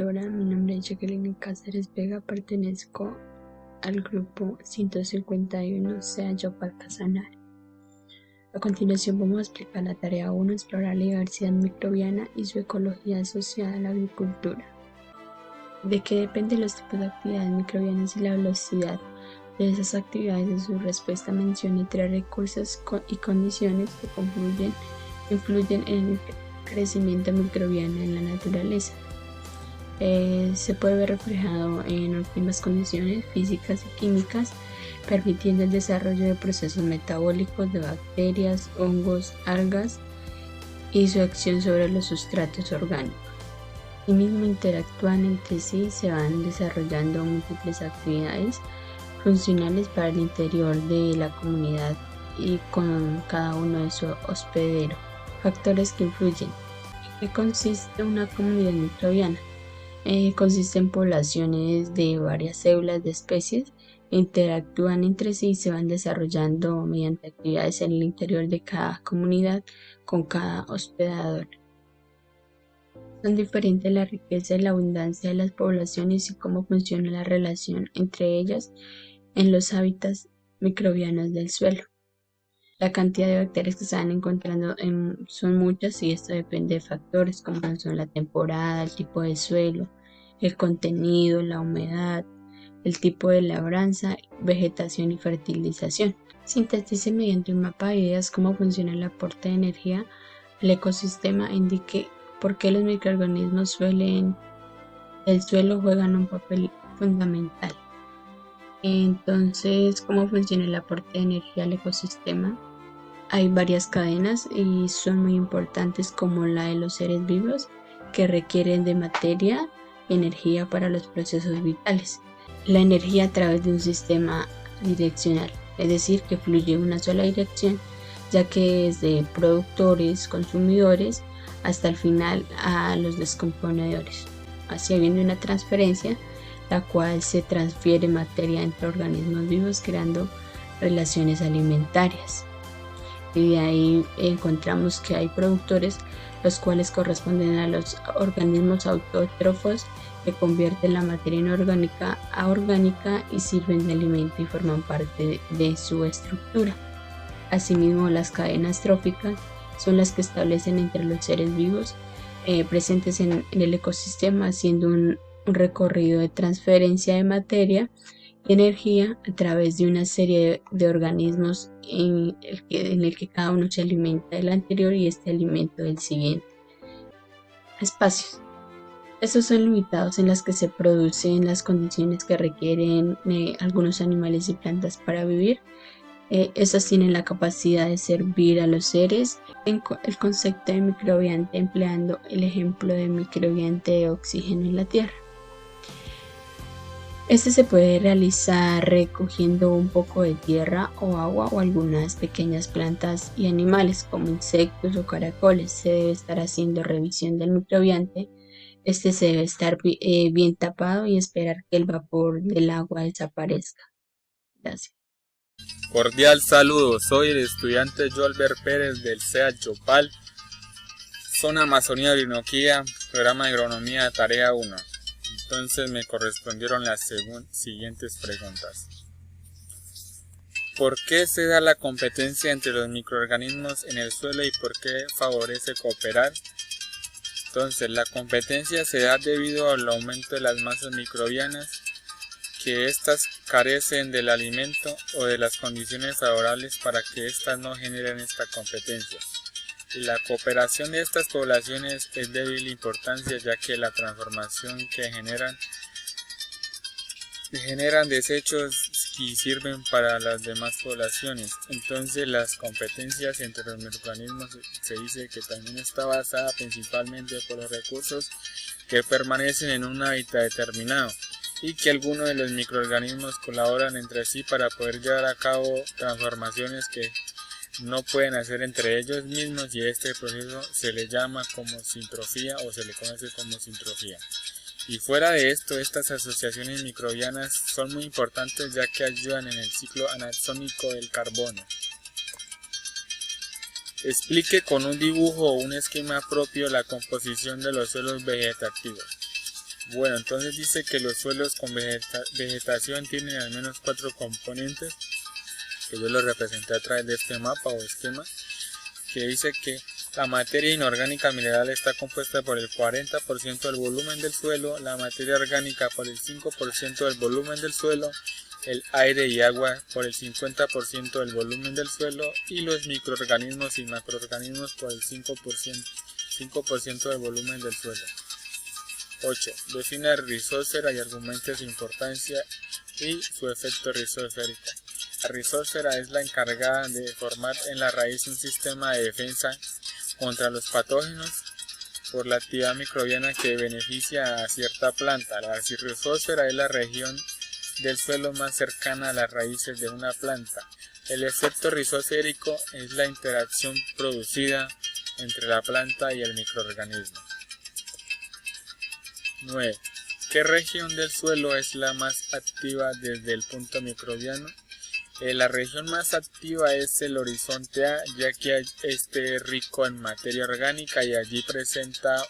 agricultora. Mi nombre es Jacqueline Cáceres Vega, pertenezco al grupo 151 Sea Yopal Casanare. A continuación vamos a explicar la tarea 1, explorar la diversidad microbiana y su ecología asociada a la agricultura. ¿De qué dependen los tipos de actividades microbianas y la velocidad de esas actividades? En su respuesta menciona tres recursos y condiciones que influyen en el crecimiento microbiano en la naturaleza. Se puede ver reflejado en óptimas condiciones físicas y químicas, permitiendo el desarrollo de procesos metabólicos de bacterias, hongos, algas y su acción sobre los sustratos orgánicos. Asimismo, interactúan entre sí, se van desarrollando múltiples actividades funcionales para el interior de la comunidad y con cada uno de su hospedero. Factores que influyen. ¿En qué consiste una comunidad microbiana? Consiste en poblaciones de varias células de especies que interactúan entre sí y se van desarrollando mediante actividades en el interior de cada comunidad con cada hospedador. Son diferentes la riqueza y la abundancia de las poblaciones y cómo funciona la relación entre ellas en los hábitats microbianos del suelo. La cantidad de bacterias que se van encontrando son muchas y esto depende de factores como son la temporada, el tipo de suelo, el contenido, la humedad, el tipo de labranza, vegetación y fertilización. Sintetice mediante un mapa de ideas cómo funciona el aporte de energía al ecosistema. Indique por qué los microorganismos del suelo juegan un papel fundamental. Entonces, ¿cómo funciona el aporte de energía al ecosistema? Hay varias cadenas y son muy importantes, como la de los seres vivos, que requieren de materia y energía para los procesos vitales. La energía a través de un sistema direccional, es decir, que fluye en una sola dirección, ya que es de productores, consumidores, hasta el final a los descomponedores. Así habiendo una transferencia, la cual se transfiere materia entre organismos vivos creando relaciones alimentarias. Y de ahí encontramos que hay productores, los cuales corresponden a los organismos autótrofos que convierten la materia inorgánica a orgánica y sirven de alimento y forman parte de su estructura. Asimismo, las cadenas tróficas son las que establecen entre los seres vivos presentes en el ecosistema, haciendo un recorrido de transferencia de materia y energía a través de una serie de organismos en el que cada uno se alimenta del anterior y este alimento del siguiente. Espacios. Estos son limitados en las que se producen las condiciones que requieren algunos animales y plantas para vivir. Estas tienen la capacidad de servir a los seres. El concepto de microbiante, empleando el ejemplo de microbiante de oxígeno en la Tierra. Este se puede realizar recogiendo un poco de tierra o agua o algunas pequeñas plantas y animales como insectos o caracoles. Se debe estar haciendo revisión del microbiante. Este se debe estar bien tapado y esperar que el vapor del agua desaparezca. Gracias. Cordial saludo, soy el estudiante Joalber Pérez del SEA Yopal, Zona Amazonía Orinoquía, programa de agronomía, tarea 1. Entonces me correspondieron las siguientes preguntas. ¿Por qué se da la competencia entre los microorganismos en el suelo y por qué favorece cooperar? Entonces, la competencia se da debido al aumento de las masas microbianas, que éstas carecen del alimento o de las condiciones favorables para que éstas no generen esta competencia. Y la cooperación de estas poblaciones es de vital importancia, ya que la transformación que generan desechos que sirven para las demás poblaciones. Entonces, las competencias entre los microorganismos se dice que también está basada principalmente por los recursos que permanecen en un hábitat determinado y que algunos de los microorganismos colaboran entre sí para poder llevar a cabo transformaciones que no pueden hacer entre ellos mismos, y este proceso se le llama como sintrofía o se le conoce como sintrofía. Y fuera de esto, estas asociaciones microbianas son muy importantes, ya que ayudan en el ciclo anatómico del carbono. Explique con un dibujo o un esquema propio la composición de los suelos vegetativos. Bueno, entonces dice que los suelos con vegetación tienen al menos 4 componentes, que yo lo representé a través de este mapa o esquema, que dice que la materia inorgánica mineral está compuesta por el 40% del volumen del suelo, la materia orgánica por el 5% del volumen del suelo, el aire y agua por el 50% del volumen del suelo y los microorganismos y macroorganismos por el 5% del volumen del suelo. 8. Define rizósfera y argumente su importancia y su efecto rizosférico. La rizósfera es la encargada de formar en la raíz un sistema de defensa contra los patógenos por la actividad microbiana que beneficia a cierta planta. La rizósfera es la región del suelo más cercana a las raíces de una planta. El efecto rizosférico es la interacción producida entre la planta y el microorganismo. 9. ¿Qué región del suelo es la más activa desde el punto microbiano? La región más activa es el horizonte A, ya que este es rico en materia orgánica y allí presenta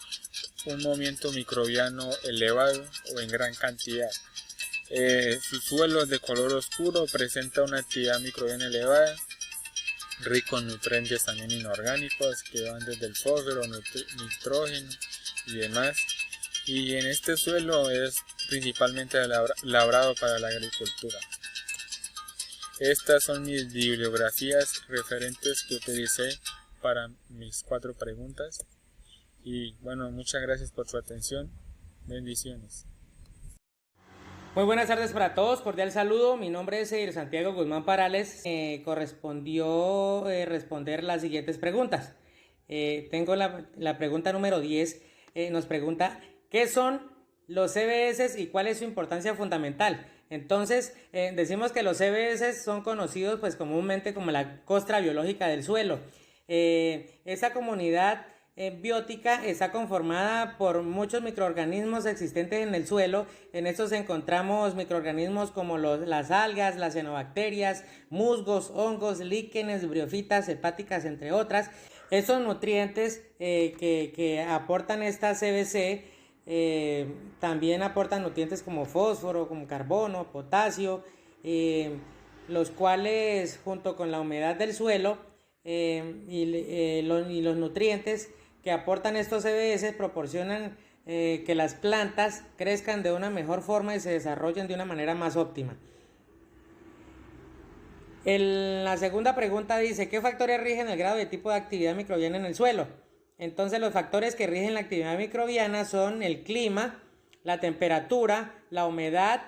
un movimiento microbiano elevado o en gran cantidad. Su suelo de color oscuro presenta una actividad microbiana elevada, rico en nutrientes también inorgánicos que van desde el fósforo, nitrógeno y demás. Y en este suelo es principalmente labrado para la agricultura. Estas son mis bibliografías referentes que utilicé para mis 4 preguntas. Y bueno, muchas gracias por su atención. Bendiciones. Muy buenas tardes para todos, cordial saludo. Mi nombre es Santiago Guzmán Parales. Correspondió responder las siguientes preguntas. Tengo la pregunta número 10. Nos pregunta, ¿qué son los CBS y cuál es su importancia fundamental? Entonces, decimos que los CBS son conocidos pues comúnmente como la costra biológica del suelo. Esa comunidad biótica está conformada por muchos microorganismos existentes en el suelo. En estos encontramos microorganismos como las algas, las cianobacterias, musgos, hongos, líquenes, briofitas, hepáticas, entre otras. Estos nutrientes que aportan esta CBC también aportan nutrientes como fósforo, como carbono, potasio, los cuales junto con la humedad del suelo y los nutrientes que aportan estos CBS proporcionan que las plantas crezcan de una mejor forma y se desarrollen de una manera más óptima. La segunda pregunta dice, ¿qué factores rigen el grado de tipo de actividad microbiana en el suelo? Entonces los factores que rigen la actividad microbiana son el clima, la temperatura, la humedad,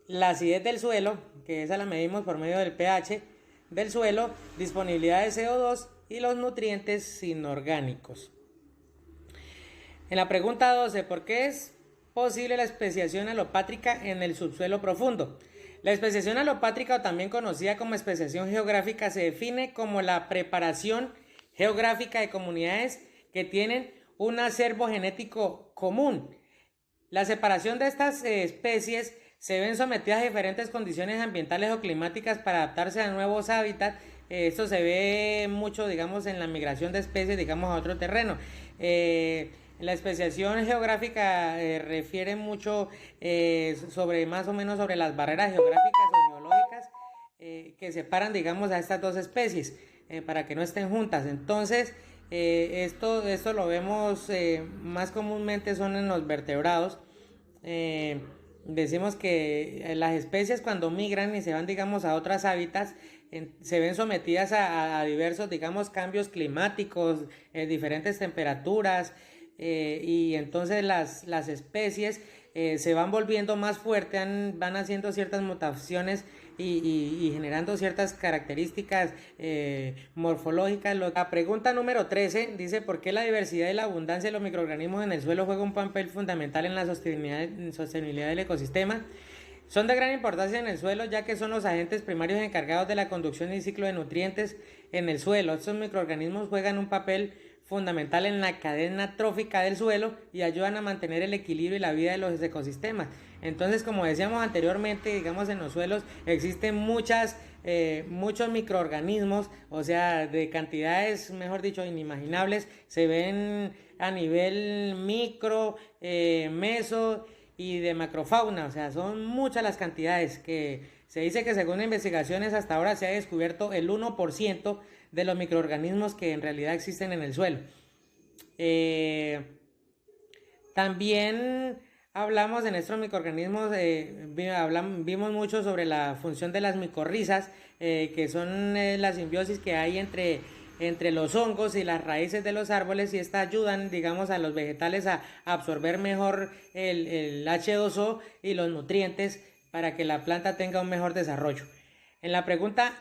la acidez del suelo, que esa la medimos por medio del pH del suelo, disponibilidad de CO2 y los nutrientes inorgánicos. En la pregunta 12, ¿por qué es posible la especiación alopátrica en el subsuelo profundo? La especiación alopátrica, o también conocida como especiación geográfica, se define como la preparación geográfica de comunidades que tienen un acervo genético común. La separación de estas especies se ven sometidas a diferentes condiciones ambientales o climáticas para adaptarse a nuevos hábitats. Esto se ve mucho, digamos, en la migración de especies, digamos, a otro terreno. La especiación geográfica refiere mucho sobre más o menos sobre las barreras geográficas o geológicas que separan, digamos, a estas dos especies para que no estén juntas. Entonces, esto lo vemos más comúnmente son en los vertebrados. Decimos que las especies cuando migran y se van, digamos, a otros hábitats, se ven sometidas a diversos, digamos, cambios climáticos, diferentes temperaturas, y entonces las especies se van volviendo más fuertes, van haciendo ciertas mutaciones y generando ciertas características morfológicas. La pregunta número 13 dice, ¿por qué la diversidad y la abundancia de los microorganismos en el suelo juega un papel fundamental en la sostenibilidad del ecosistema? Son de gran importancia en el suelo, ya que son los agentes primarios encargados de la conducción y ciclo de nutrientes en el suelo. Estos microorganismos juegan un papel fundamental en la cadena trófica del suelo y ayudan a mantener el equilibrio y la vida de los ecosistemas. Entonces, como decíamos anteriormente, digamos, en los suelos existen muchos microorganismos, o sea, de cantidades, mejor dicho, inimaginables. Se ven a nivel micro, meso y de macrofauna. O sea, son muchas las cantidades que se dice que según investigaciones hasta ahora se ha descubierto el 1% de los microorganismos que en realidad existen en el suelo. También hablamos en estos microorganismos, vimos mucho sobre la función de las micorrizas, que son la simbiosis que hay entre los hongos y las raíces de los árboles, y estas ayudan, digamos, a los vegetales a absorber mejor el H2O y los nutrientes para que la planta tenga un mejor desarrollo. En la pregunta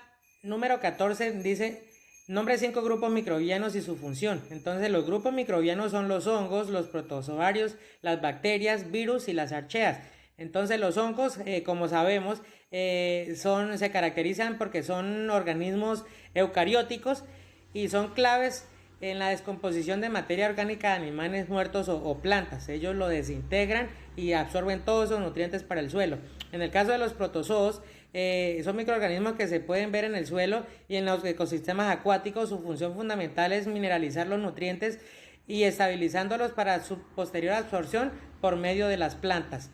número 14 dice: nombre 5 grupos microbianos y su función. Entonces los grupos microbianos son los hongos, los protozoarios, las bacterias, virus y las archeas. Entonces los hongos, como sabemos, se caracterizan porque son organismos eucarióticos y son claves en la descomposición de materia orgánica de animales muertos o plantas. Ellos lo desintegran y absorben todos esos nutrientes para el suelo. En el caso de los protozoos, son microorganismos que se pueden ver en el suelo y en los ecosistemas acuáticos. Su función fundamental es mineralizar los nutrientes y estabilizándolos para su posterior absorción por medio de las plantas.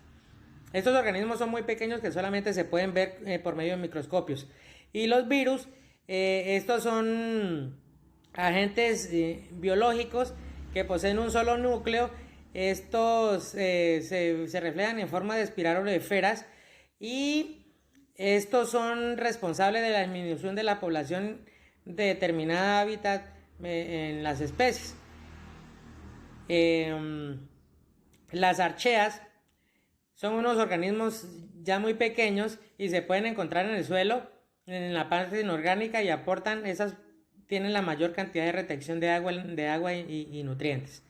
Estos organismos son muy pequeños que solamente se pueden ver por medio de microscopios. Y los virus, estos son agentes biológicos que poseen un solo núcleo. Estos se reflejan en forma de espiral o de esferas, y estos son responsables de la disminución de la población de determinada hábitat en las especies. Las archeas son unos organismos ya muy pequeños y se pueden encontrar en el suelo, en la parte inorgánica, y tienen la mayor cantidad de retención de agua y nutrientes.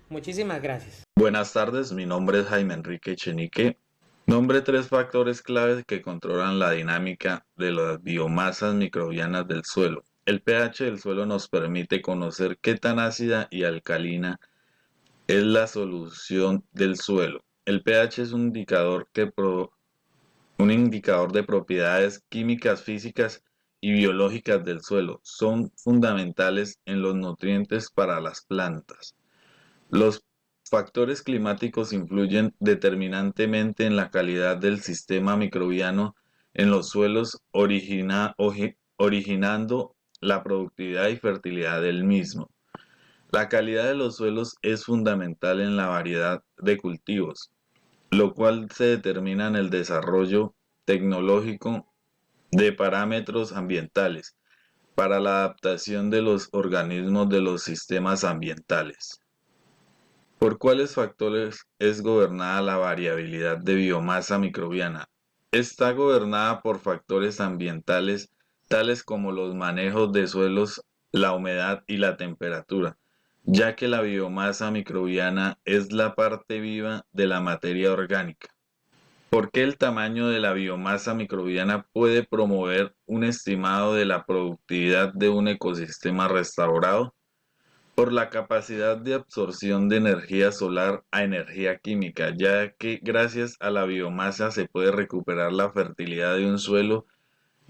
Muchísimas gracias. Buenas tardes, mi nombre es Jaime Enrique Echenique. Nombre 3 factores claves que controlan la dinámica de las biomasas microbianas del suelo. El pH del suelo nos permite conocer qué tan ácida y alcalina es la solución del suelo. El pH es un indicador de propiedades químicas, físicas y biológicas del suelo. Son fundamentales en los nutrientes para las plantas. Los factores climáticos influyen determinantemente en la calidad del sistema microbiano en los suelos, originando la productividad y fertilidad del mismo. La calidad de los suelos es fundamental en la variedad de cultivos, lo cual se determina en el desarrollo tecnológico de parámetros ambientales para la adaptación de los organismos de los sistemas ambientales. ¿Por cuáles factores es gobernada la variabilidad de biomasa microbiana? Está gobernada por factores ambientales tales como los manejos de suelos, la humedad y la temperatura, ya que la biomasa microbiana es la parte viva de la materia orgánica. ¿Por qué el tamaño de la biomasa microbiana puede promover un estimado de la productividad de un ecosistema restaurado? Por la capacidad de absorción de energía solar a energía química, ya que gracias a la biomasa se puede recuperar la fertilidad de un suelo,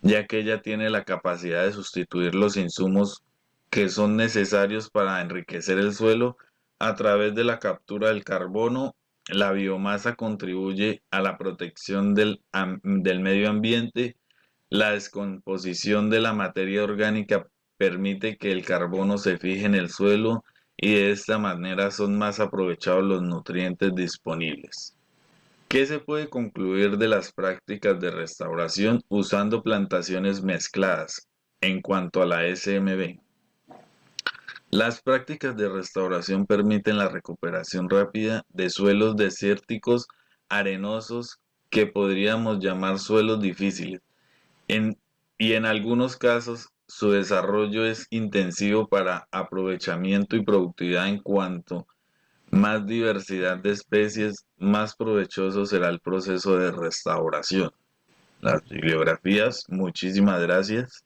ya que ella tiene la capacidad de sustituir los insumos que son necesarios para enriquecer el suelo. A través de la captura del carbono, la biomasa contribuye a la protección del medio ambiente. La descomposición de la materia orgánica permite que el carbono se fije en el suelo y de esta manera son más aprovechados los nutrientes disponibles. ¿Qué se puede concluir de las prácticas de restauración usando plantaciones mezcladas en cuanto a la SMB? Las prácticas de restauración permiten la recuperación rápida de suelos desérticos arenosos que podríamos llamar suelos difíciles, y en algunos casos su desarrollo es intensivo para aprovechamiento y productividad. En cuanto más diversidad de especies, más provechoso será el proceso de restauración. Las bibliografías, muchísimas gracias.